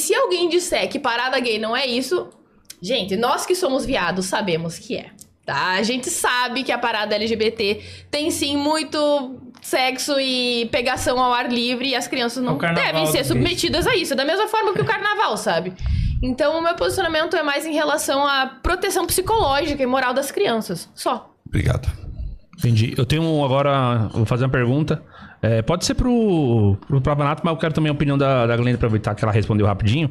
se alguém disser que parada gay não é isso, gente, nós que somos viados sabemos que é. Tá? A gente sabe que a parada LGBT tem sim muito sexo e pegação ao ar livre e as crianças não devem ser submetidas a isso. Da mesma forma que o carnaval, sabe? Então o meu posicionamento é mais em relação à proteção psicológica e moral das crianças. Só. Obrigado. Entendi. Eu tenho agora... Vou fazer uma pergunta. Pode ser pro Pavanato, mas eu quero também a opinião da Glenda, aproveitar que ela respondeu rapidinho.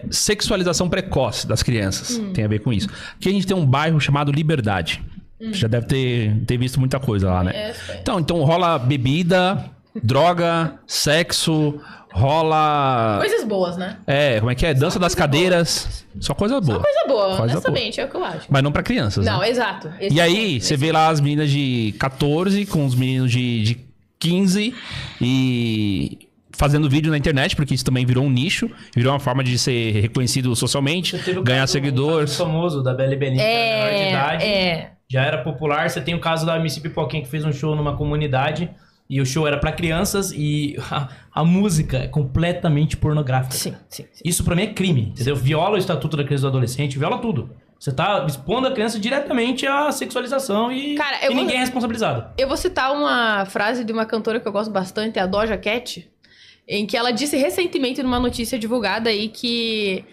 Sexualização precoce das crianças. Tem a ver com isso. Aqui a gente tem um bairro chamado Liberdade. Você já deve ter visto muita coisa lá, né? Então rola bebida, droga, sexo, rola... Coisas boas, né? Como é que é? Dança das cadeiras. Só coisa boa. Só coisa boa, Coisa honestamente, é o que eu acho. Mas não pra crianças, Não, né? exato. E aí, você vê lá as meninas de 14 com os meninos de 15 e fazendo vídeo na internet, porque isso também virou um nicho, virou uma forma de ser reconhecido socialmente, ganhar seguidores. O famoso da Bela e Belinha, que era menor de idade, já era popular. Você tem o caso da MC Pipoquinha, que fez um show numa comunidade e o show era pra crianças e a música é completamente pornográfica. Sim. Isso pra mim é crime, entendeu? Viola o Estatuto da Criança e do Adolescente, viola tudo. Você tá expondo a criança diretamente à sexualização e ninguém é responsabilizado. Eu vou citar uma frase de uma cantora que eu gosto bastante, a Doja Cat, em que ela disse recentemente numa notícia divulgada aí que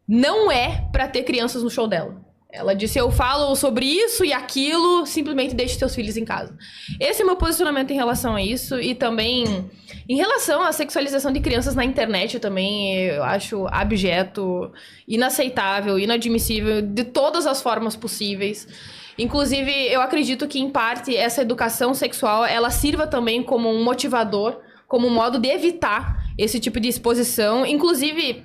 não é pra ter crianças no show dela. Ela disse, eu falo sobre isso e aquilo, simplesmente deixe seus filhos em casa. Esse é o meu posicionamento em relação a isso. E também, em relação à sexualização de crianças na internet, também eu acho abjeto, inaceitável, inadmissível, de todas as formas possíveis. Inclusive, eu acredito que, em parte, essa educação sexual, ela sirva também como um motivador, como um modo de evitar esse tipo de exposição. Inclusive...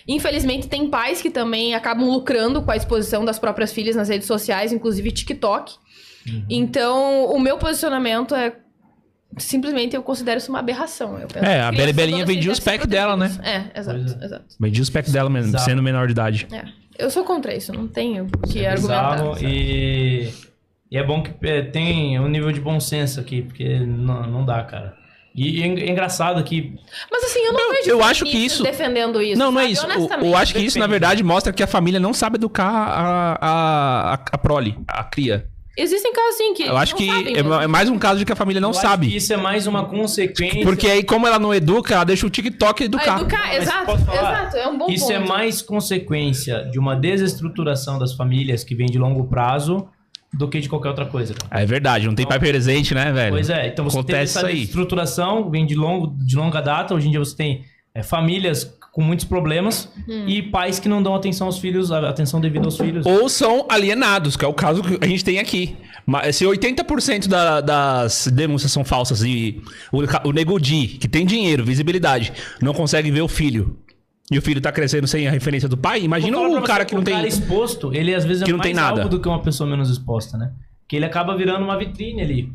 Infelizmente, tem pais que também acabam lucrando com a exposição das próprias filhas nas redes sociais, inclusive TikTok. Então, o meu posicionamento é... Simplesmente, eu considero isso uma aberração. Eu penso a Bela e Belinha vendia os packs dela, né? Exato. Vendia os packs dela mesmo, sendo menor de idade. Eu sou contra isso, não tenho o que argumentar. E é bom que tem um nível de bom senso aqui, porque não dá, cara. E é engraçado que... Mas assim, eu não vejo eu acho que isso defendendo isso. Não é isso. Eu acho que isso, na verdade, mostra que a família não sabe educar a prole, a cria. Existem casos, sim, que eu acho que é mais um caso de que a família não sabe. Acho que isso é mais uma consequência... Porque aí, como ela não educa, ela deixa o TikTok educar. Exato, é um bom isso ponto. é mais consequência de uma desestruturação das famílias que vem de longo prazo do que de qualquer outra coisa. É verdade, não tem pai presente, né, velho? Pois é, então você tem essa estruturação, vem de longa data. Hoje em dia você tem famílias com muitos problemas e pais que não dão atenção aos filhos, atenção devida aos filhos. Ou são alienados, que é o caso que a gente tem aqui. Mas se 80% das denúncias são falsas e o Nego Di, que tem dinheiro, visibilidade, não consegue ver o filho, e o filho tá crescendo sem a referência do pai, imagina um cara que não tem... O cara exposto, ele às vezes é mais alvo do que uma pessoa menos exposta, né? Que ele acaba virando uma vitrine ali.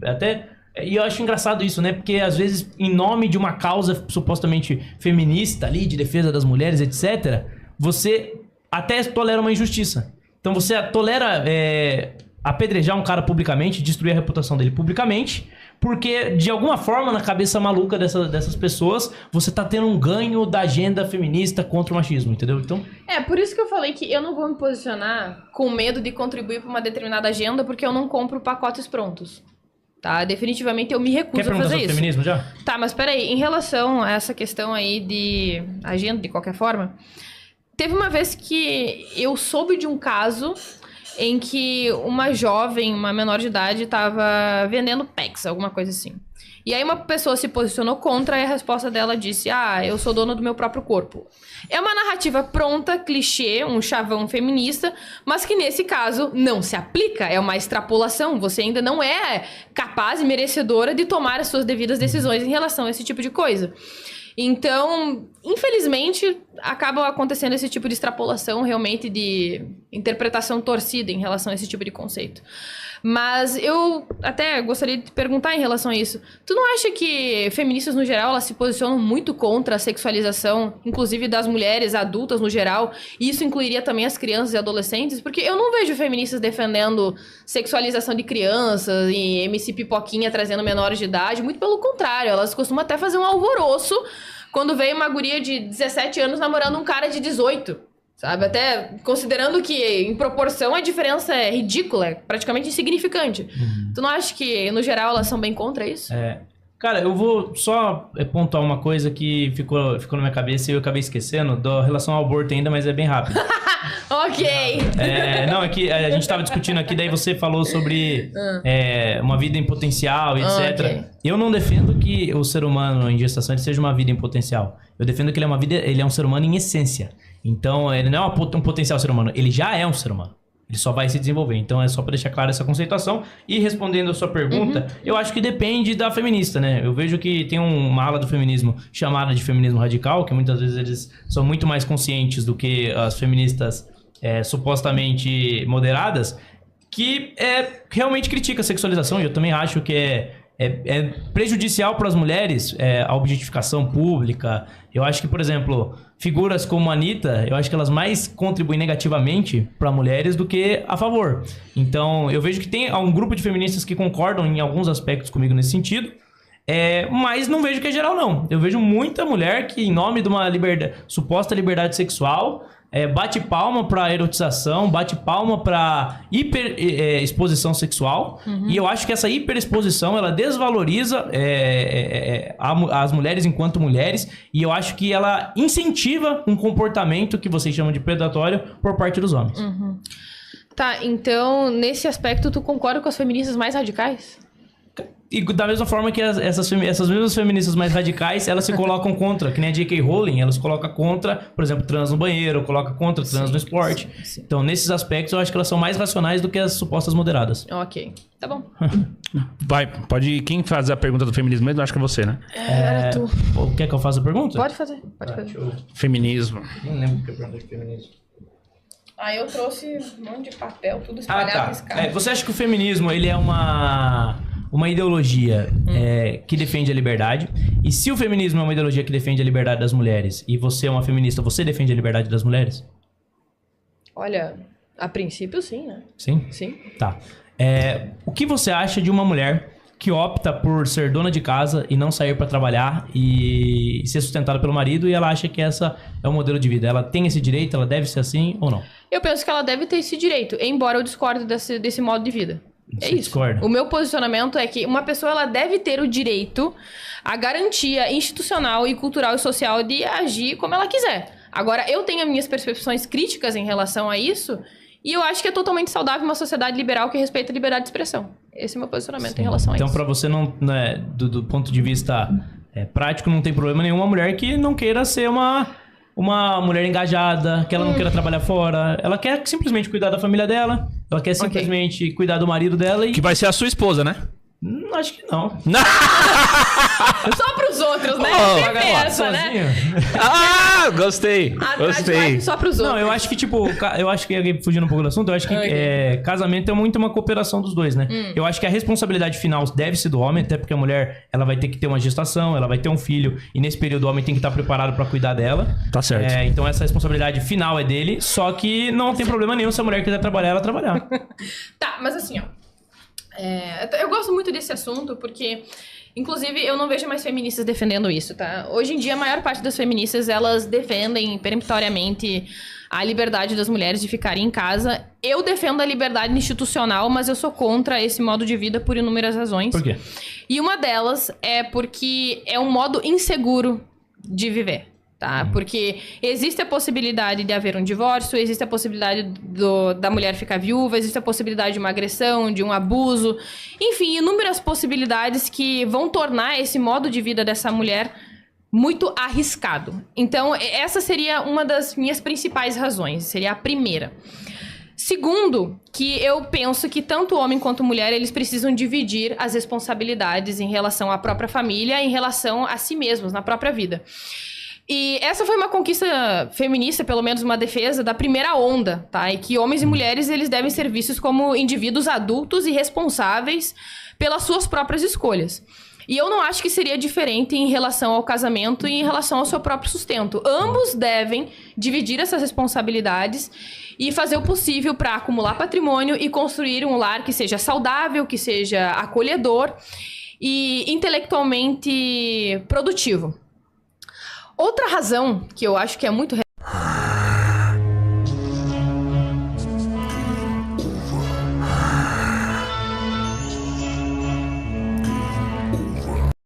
E eu acho engraçado isso, né? Porque às vezes, em nome de uma causa supostamente feminista ali, de defesa das mulheres, etc., você até tolera uma injustiça. Então você tolera apedrejar um cara publicamente, destruir a reputação dele publicamente, porque, de alguma forma, na cabeça maluca dessas pessoas, você tá tendo um ganho da agenda feminista contra o machismo, entendeu? Então... por isso que eu falei que eu não vou me posicionar com medo de contribuir para uma determinada agenda, porque eu não compro pacotes prontos. Tá? Definitivamente eu me recuso a fazer isso. Feminismo já? Tá, mas peraí, em relação a essa questão aí de agenda, de qualquer forma, teve uma vez que eu soube de um caso em que uma jovem, uma menor de idade, estava vendendo packs, alguma coisa assim. E aí uma pessoa se posicionou contra e a resposta dela disse, eu sou dona do meu próprio corpo. É uma narrativa pronta, clichê, um chavão feminista, mas que nesse caso não se aplica, é uma extrapolação. Você ainda não é capaz e merecedora de tomar as suas devidas decisões em relação a esse tipo de coisa. Então, infelizmente, acaba acontecendo esse tipo de extrapolação, realmente de interpretação torcida em relação a esse tipo de conceito. Mas eu até gostaria de te perguntar em relação a isso. Tu não acha que feministas, no geral, elas se posicionam muito contra a sexualização, inclusive das mulheres adultas, no geral? E isso incluiria também as crianças e adolescentes? Porque eu não vejo feministas defendendo sexualização de crianças e MC Pipoquinha trazendo menores de idade. Muito pelo contrário, elas costumam até fazer um alvoroço quando veio uma guria de 17 anos namorando um cara de 18, sabe? Até considerando que, em proporção, a diferença é ridícula, é praticamente insignificante. Tu não acha que, no geral, elas são bem contra isso? Cara, eu vou só pontuar uma coisa que ficou na minha cabeça e eu acabei esquecendo, da relação ao aborto ainda, mas é bem rápido. Ok. Não, é que a gente tava discutindo aqui, daí você falou sobre uma vida em potencial, etc. Okay. Eu não defendo que o ser humano em gestação ele seja uma vida em potencial. Eu defendo que ele é um ser humano em essência. Então, ele não é um potencial ser humano, ele já é um ser humano. Ele só vai se desenvolver. Então, é só para deixar clara essa conceituação. E respondendo a sua pergunta, eu acho que depende da feminista, né? Eu vejo que tem uma ala do feminismo chamada de feminismo radical, que muitas vezes eles são muito mais conscientes do que as feministas supostamente moderadas, que realmente critica a sexualização. E eu também acho que é prejudicial para as mulheres a objetificação pública. Eu acho que, por exemplo, figuras como a Anitta, eu acho que elas mais contribuem negativamente para mulheres do que a favor. Então, eu vejo que tem um grupo de feministas que concordam em alguns aspectos comigo nesse sentido, mas não vejo que é geral, não. Eu vejo muita mulher que, em nome de uma suposta liberdade sexual, bate palma pra erotização, bate palma pra exposição sexual. E eu acho que essa hiperexposição, ela desvaloriza as mulheres enquanto mulheres. E eu acho que ela incentiva um comportamento que vocês chamam de predatório por parte dos homens. Tá, então, nesse aspecto, tu concorda com as feministas mais radicais? E da mesma forma que essas mesmas feministas mais radicais, elas se colocam contra, que nem a J.K. Rowling, elas colocam contra, por exemplo, trans no banheiro, coloca contra trans no esporte. Sim. Então, nesses aspectos, eu acho que elas são mais racionais do que as supostas moderadas. Ok, tá bom. Quem faz a pergunta do feminismo mesmo? Acho que é você, né? Era tu. Quer que eu faça a pergunta? Pode fazer. Feminismo. Não lembro o que é a pergunta de feminismo. Eu trouxe um monte de papel, tudo espalhado nesse carro. Você acha que o feminismo, ele é uma ideologia que defende a liberdade? E se o feminismo é uma ideologia que defende a liberdade das mulheres e você é uma feminista, você defende a liberdade das mulheres? Olha, a princípio sim, né? Sim? Sim. Tá. O que você acha de uma mulher que opta por ser dona de casa e não sair para trabalhar e ser sustentada pelo marido e ela acha que essa é o modelo de vida? Ela tem esse direito? Ela deve ser assim ou não? Eu penso que ela deve ter esse direito, embora eu discorde desse modo de vida. Você isso. Discorda? O meu posicionamento é que uma pessoa ela deve ter o direito, a garantia institucional e cultural e social de agir como ela quiser. Agora, eu tenho as minhas percepções críticas em relação a isso e eu acho que é totalmente saudável uma sociedade liberal que respeita a liberdade de expressão. Esse é o meu posicionamento em relação a isso. Então, pra você, não, né, do ponto de vista prático, não tem problema nenhum uma mulher que não queira ser uma mulher engajada, que ela não queira trabalhar fora. Ela quer simplesmente cuidar da família dela. Ela quer simplesmente cuidar do marido dela e... Que vai ser a sua esposa, né? Acho que não. Só pros outros, né? Sempre essa, né? Gostei. Gostei. Só pros outros. Não, eu acho que, fugindo um pouco do assunto, eu acho que casamento é muito uma cooperação dos dois, né? Eu acho que a responsabilidade final deve ser do homem, até porque a mulher, ela vai ter que ter uma gestação, ela vai ter um filho, e nesse período o homem tem que estar preparado pra cuidar dela. Tá certo. Então essa responsabilidade final é dele, só que não tem problema nenhum se a mulher quiser trabalhar, ela trabalhar. Tá, mas assim, ó. Eu gosto muito desse assunto porque, inclusive, eu não vejo mais feministas defendendo isso, tá? Hoje em dia, a maior parte das feministas, elas defendem peremptoriamente a liberdade das mulheres de ficarem em casa. Eu defendo a liberdade institucional, mas eu sou contra esse modo de vida por inúmeras razões. Por quê? E uma delas é porque é um modo inseguro de viver. Tá? Porque existe a possibilidade de haver um divórcio, existe a possibilidade da mulher ficar viúva, existe a possibilidade de uma agressão, de um abuso. Enfim, inúmeras possibilidades que vão tornar esse modo de vida dessa mulher muito arriscado. Então, essa seria uma das minhas principais razões, seria a primeira. Segundo, que eu penso que tanto homem quanto mulher, eles precisam dividir as responsabilidades em relação à própria família, em relação a si mesmos, na própria vida. E essa foi uma conquista feminista, pelo menos uma defesa da primeira onda, tá? E que homens e mulheres, eles devem ser vistos como indivíduos adultos e responsáveis pelas suas próprias escolhas. E eu não acho que seria diferente em relação ao casamento e em relação ao seu próprio sustento. Ambos devem dividir essas responsabilidades e fazer o possível para acumular patrimônio e construir um lar que seja saudável, que seja acolhedor e intelectualmente produtivo. Outra razão que eu acho que é muito